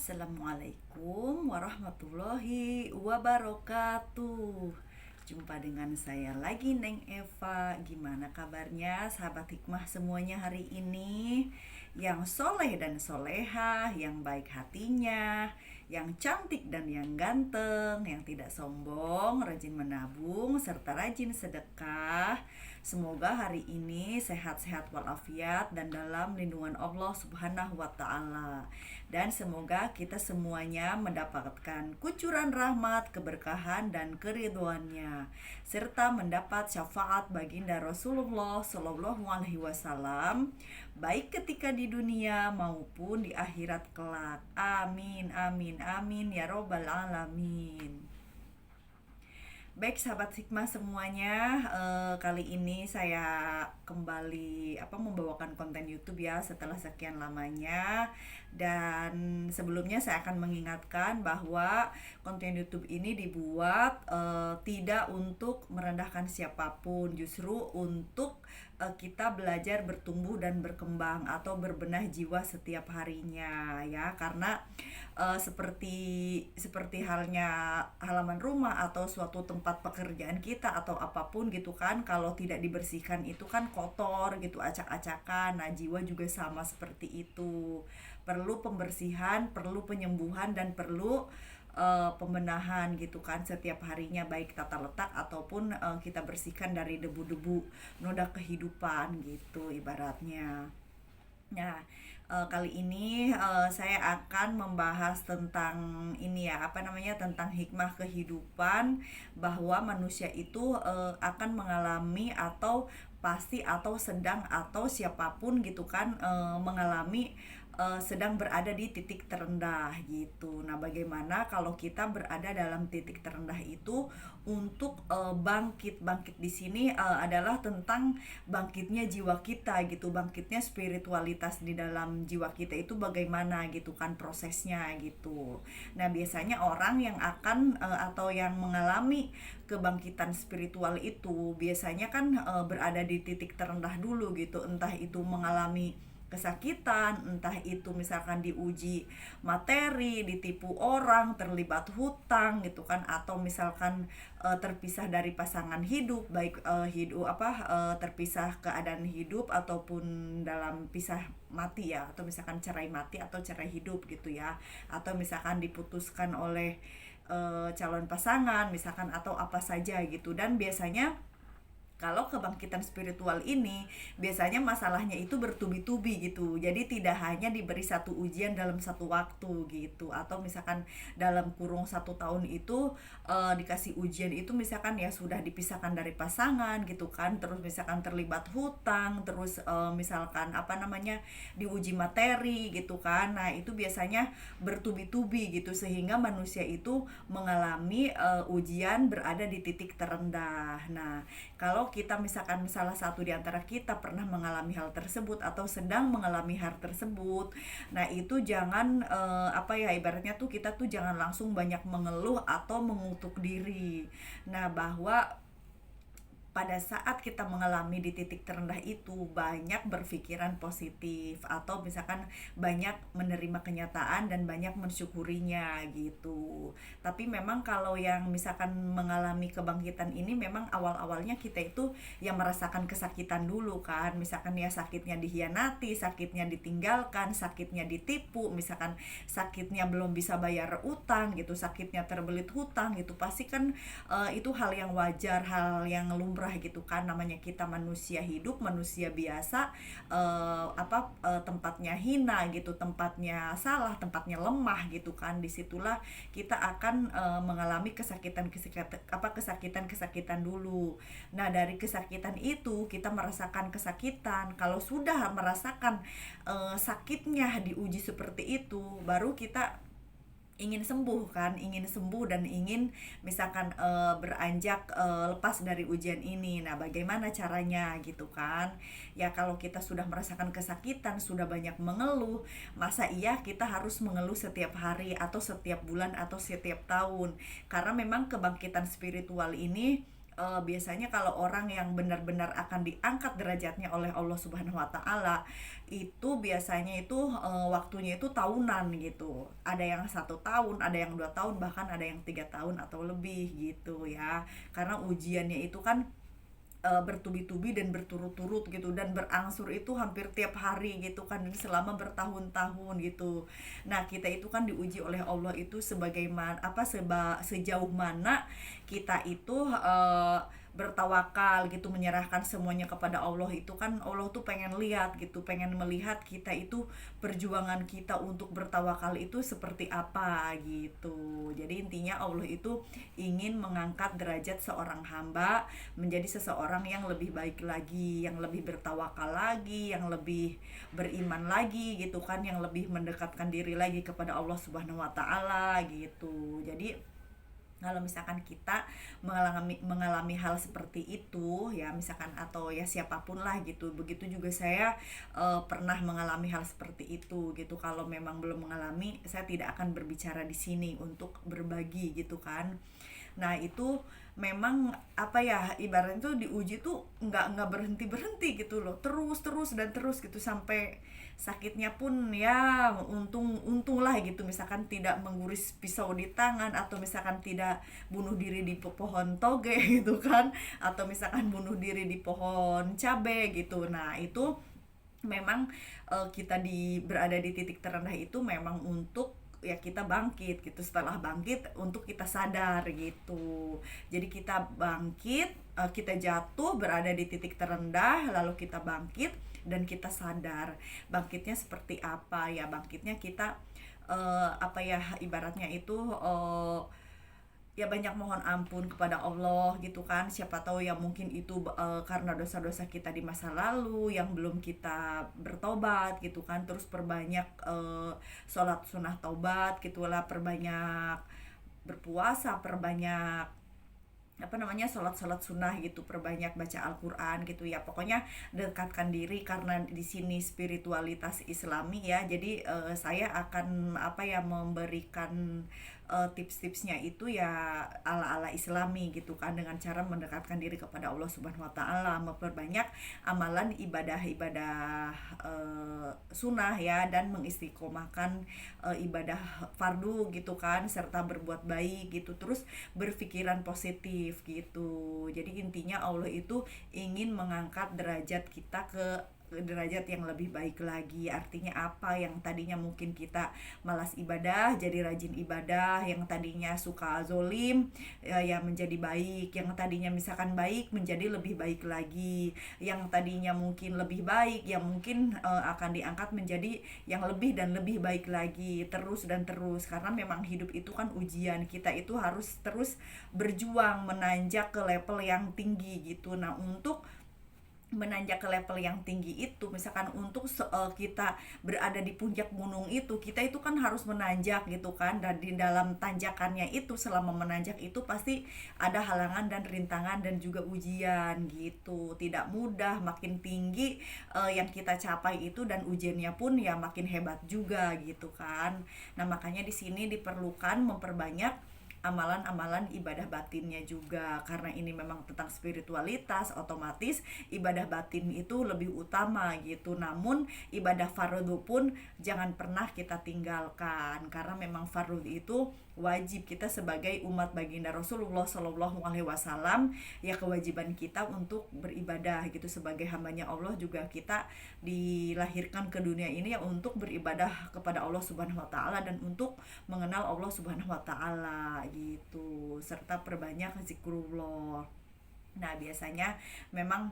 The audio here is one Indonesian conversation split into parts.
Assalamualaikum warahmatullahi wabarakatuh. Jumpa dengan saya lagi, Neng Eva. Gimana kabarnya sahabat hikmah semuanya hari ini? Yang soleh dan soleha, yang baik hatinya, yang cantik dan yang ganteng, yang tidak sombong, rajin menabung, serta rajin sedekah. Semoga hari ini sehat-sehat walafiat dan dalam lindungan Allah Subhanahu wa Ta'ala. Dan semoga kita semuanya mendapatkan kucuran rahmat, keberkahan, dan keridhoannya, serta mendapat syafaat baginda Rasulullah Shallallahu Alaihi Wasallam, baik ketika di dunia maupun di akhirat kelak. Amin, amin, amin ya robbal alamin. Baik sahabat hikmah semuanya, kali ini saya kembali membawakan konten YouTube ya setelah sekian lamanya. Dan sebelumnya saya akan mengingatkan bahwa konten YouTube ini dibuat tidak untuk merendahkan siapapun, justru untuk kita belajar bertumbuh dan berkembang atau berbenah jiwa setiap harinya ya, karena seperti halnya halaman rumah atau suatu tempat pekerjaan kita atau apapun gitu kan, kalau tidak dibersihkan itu kan kotor gitu, acak-acakan. Nah, jiwa juga sama seperti itu, perlu pembersihan, perlu penyembuhan, dan perlu pembenahan gitu kan setiap harinya, baik tata letak ataupun kita bersihkan dari debu-debu noda kehidupan gitu ibaratnya. Nah, kali ini saya akan membahas tentang ini ya, tentang hikmah kehidupan, bahwa manusia itu akan mengalami atau pasti atau sedang atau siapapun gitu kan mengalami sedang berada di titik terendah gitu. Nah, bagaimana kalau kita berada dalam titik terendah itu untuk bangkit di sini adalah tentang bangkitnya jiwa kita gitu, bangkitnya spiritualitas di dalam jiwa kita itu bagaimana gitu kan prosesnya gitu. Nah, biasanya orang yang akan atau yang mengalami kebangkitan spiritual itu biasanya kan berada di titik terendah dulu gitu, entah itu mengalami kesakitan, entah itu misalkan diuji materi, ditipu orang, terlibat hutang gitu kan, atau misalkan terpisah dari pasangan hidup, baik terpisah keadaan hidup ataupun dalam pisah mati ya, atau misalkan cerai mati atau cerai hidup gitu ya, atau misalkan diputuskan oleh calon pasangan misalkan, atau apa saja gitu. Dan biasanya kalau kebangkitan spiritual ini biasanya masalahnya itu bertubi-tubi gitu. Jadi tidak hanya diberi satu ujian dalam satu waktu gitu, atau misalkan dalam kurung 1 tahun itu dikasih ujian itu misalkan ya sudah dipisahkan dari pasangan gitu kan, terus misalkan terlibat hutang, terus misalkan diuji materi gitu kan. Nah, itu biasanya bertubi-tubi gitu, sehingga manusia itu mengalami ujian berada di titik terendah. Nah, kalau kita misalkan salah satu di antara kita pernah mengalami hal tersebut atau sedang mengalami hal tersebut, nah itu jangan ibaratnya tuh kita tuh jangan langsung banyak mengeluh atau mengutuk diri. Nah, bahwa pada saat kita mengalami di titik terendah itu banyak berpikiran positif, atau misalkan banyak menerima kenyataan dan banyak mensyukurinya gitu. Tapi memang kalau yang misalkan mengalami kebangkitan ini, memang awal-awalnya kita itu yang merasakan kesakitan dulu kan, misalkan ya sakitnya dihianati, sakitnya ditinggalkan, sakitnya ditipu, misalkan sakitnya belum bisa bayar utang gitu, sakitnya terbelit hutang gitu, pasti kan itu hal yang wajar, hal yang lumrah gitu kan, namanya kita manusia hidup, manusia biasa, tempatnya hina gitu, tempatnya salah, tempatnya lemah gitu kan, disitulah kita akan mengalami kesakitan dulu. Nah, dari kesakitan itu kita merasakan kesakitan. Kalau sudah merasakan sakitnya diuji seperti itu, baru kita ingin sembuh kan, ingin sembuh dan ingin misalkan beranjak lepas dari ujian ini. Nah, bagaimana caranya gitu kan? Ya, kalau kita sudah merasakan kesakitan, sudah banyak mengeluh, masa iya kita harus mengeluh setiap hari atau setiap bulan atau setiap tahun? Karena memang kebangkitan spiritual ini biasanya kalau orang yang benar-benar akan diangkat derajatnya oleh Allah Subhanahu wa taala, itu biasanya itu waktunya itu tahunan gitu. Ada yang 1 tahun, ada yang 2 tahun, bahkan ada yang 3 tahun atau lebih gitu ya. Karena ujiannya itu kan bertubi-tubi dan berturut-turut gitu, dan berangsur itu hampir tiap hari gitu kan, dan selama bertahun-tahun gitu. Nah, kita itu kan diuji oleh Allah itu sebagaimana sejauh mana kita itu bertawakal gitu, menyerahkan semuanya kepada Allah. Itu kan Allah tuh pengen lihat gitu, pengen melihat kita itu perjuangan kita untuk bertawakal itu seperti apa gitu. Jadi intinya Allah itu ingin mengangkat derajat seorang hamba menjadi seseorang yang lebih baik lagi, yang lebih bertawakal lagi, yang lebih beriman lagi gitu kan, yang lebih mendekatkan diri lagi kepada Allah Subhanahu wa taala gitu. Jadi kalau misalkan kita mengalami hal seperti itu ya, misalkan, atau ya siapapun lah gitu, begitu juga saya pernah mengalami hal seperti itu gitu. Kalau memang belum mengalami, saya tidak akan berbicara di sini untuk berbagi gitu kan. Nah, itu memang apa ya, ibaratnya tuh diuji tuh nggak berhenti berhenti gitu loh, terus terus dan terus gitu, sampai sakitnya pun ya untunglah gitu, misalkan tidak mengguris pisau di tangan, atau misalkan tidak bunuh diri di pohon toge gitu kan, atau misalkan bunuh diri di pohon cabe gitu. Nah, itu memang kita berada di titik terendah itu memang untuk ya kita bangkit gitu. Setelah bangkit untuk kita sadar gitu. Jadi kita bangkit, kita jatuh berada di titik terendah, lalu kita bangkit dan kita sadar. Bangkitnya seperti apa ya? Bangkitnya kita apa ya, ibaratnya itu ya banyak mohon ampun kepada Allah gitu kan. Siapa tahu ya mungkin itu karena dosa-dosa kita di masa lalu yang belum kita bertobat gitu kan. Terus perbanyak sholat sunnah taubat gitulah, perbanyak berpuasa, perbanyak sholat sunnah gitu, perbanyak baca Al-Quran gitu ya. Pokoknya dekatkan diri, karena di sini spiritualitas Islami ya. Jadi saya akan memberikan tips-tipsnya itu ya ala-ala Islami gitu kan, dengan cara mendekatkan diri kepada Allah Subhanahu wa taala, memperbanyak amalan ibadah-ibadah sunnah ya, dan mengistiqomahkan ibadah fardu gitu kan, serta berbuat baik gitu, terus berpikiran positif gitu. Jadi intinya Allah itu ingin mengangkat derajat kita ke derajat yang lebih baik lagi. Artinya apa? Yang tadinya mungkin kita malas ibadah jadi rajin ibadah, yang tadinya suka zolim ya menjadi baik, yang tadinya misalkan baik menjadi lebih baik lagi, yang tadinya mungkin lebih baik ya mungkin akan diangkat menjadi yang lebih dan lebih baik lagi, terus dan terus. Karena memang hidup itu kan ujian, kita itu harus terus berjuang menanjak ke level yang tinggi gitu. Nah, untuk menanjak ke level yang tinggi itu, misalkan untuk kita berada di puncak gunung itu, kita itu kan harus menanjak gitu kan, dan di dalam tanjakannya itu, selama menanjak itu pasti ada halangan dan rintangan dan juga ujian gitu, tidak mudah. Makin tinggi yang kita capai itu, dan ujiannya pun ya makin hebat juga gitu kan. Nah, makanya di sini diperlukan memperbanyak amalan-amalan ibadah batinnya juga, karena ini memang tentang spiritualitas, otomatis ibadah batin itu lebih utama gitu. Namun ibadah fardu pun jangan pernah kita tinggalkan, karena memang fardu itu wajib kita sebagai umat baginda Rasulullah Shallallahu Alaihi Wasallam ya, kewajiban kita untuk beribadah gitu. Sebagai hambanya Allah juga kita dilahirkan ke dunia ini ya untuk beribadah kepada Allah Subhanahu Wa Taala, dan untuk mengenal Allah Subhanahu Wa Taala gitu, serta perbanyak zikrullah. Nah, biasanya memang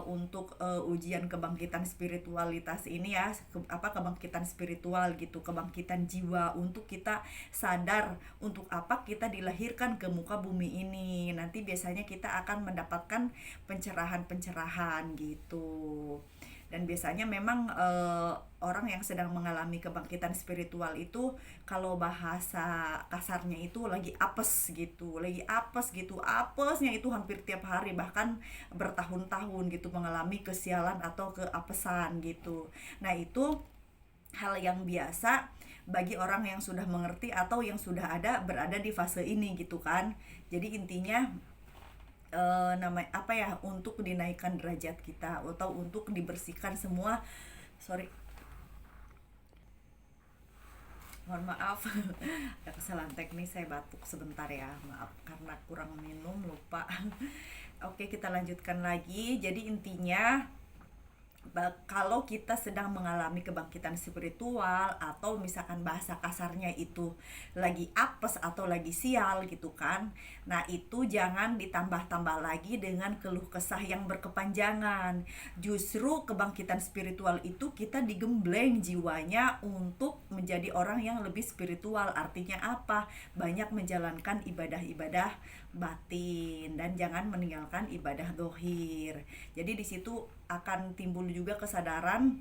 untuk ujian kebangkitan spiritualitas ini ya, kebangkitan spiritual gitu, kebangkitan jiwa, untuk kita sadar untuk apa kita dilahirkan ke muka bumi ini. Nanti biasanya kita akan mendapatkan pencerahan-pencerahan gitu. Dan biasanya memang orang yang sedang mengalami kebangkitan spiritual itu, kalau bahasa kasarnya itu lagi apes gitu, apesnya itu hampir tiap hari, bahkan bertahun-tahun gitu, mengalami kesialan atau keapesan gitu. Nah, itu hal yang biasa bagi orang yang sudah mengerti atau yang sudah berada di fase ini gitu kan. Jadi intinya namanya apa ya, untuk dinaikkan derajat kita atau untuk dibersihkan semua. Sorry, mohon maaf. Ada kesalahan teknis, saya batuk sebentar ya, maaf karena kurang minum, lupa. Oke, kita lanjutkan lagi. Jadi intinya, kalau kita sedang mengalami kebangkitan spiritual, atau misalkan bahasa kasarnya itu lagi apes atau lagi sial gitu kan, nah itu jangan ditambah-tambah lagi dengan keluh kesah yang berkepanjangan. Justru kebangkitan spiritual itu kita digembleng jiwanya untuk menjadi orang yang lebih spiritual. Artinya apa? Banyak menjalankan ibadah-ibadah batin dan jangan meninggalkan ibadah dohir. Jadi di situ akan timbul juga kesadaran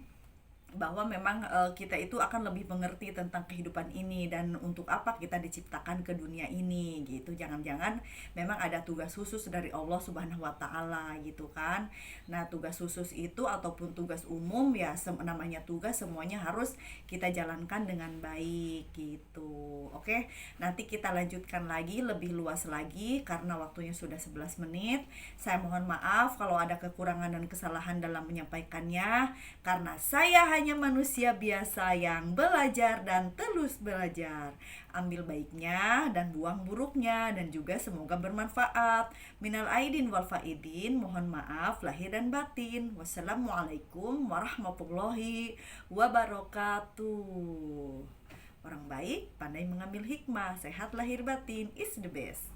bahwa memang kita itu akan lebih mengerti tentang kehidupan ini dan untuk apa kita diciptakan ke dunia ini gitu. Jangan-jangan memang ada tugas khusus dari Allah Subhanahu wa taala gitu kan. Nah, tugas khusus itu ataupun tugas umum ya, namanya tugas, semuanya harus kita jalankan dengan baik gitu. Oke. Nanti kita lanjutkan lagi lebih luas lagi karena waktunya sudah 11 menit. Saya mohon maaf kalau ada kekurangan dan kesalahan dalam menyampaikannya, karena saya hanya manusia biasa yang belajar dan terus belajar. Ambil baiknya dan buang buruknya, dan juga semoga bermanfaat. Minal aidin wal faidin, mohon maaf lahir dan batin. Wassalamualaikum warahmatullahi wabarakatuh. Orang baik pandai mengambil hikmah, sehat lahir batin is the best.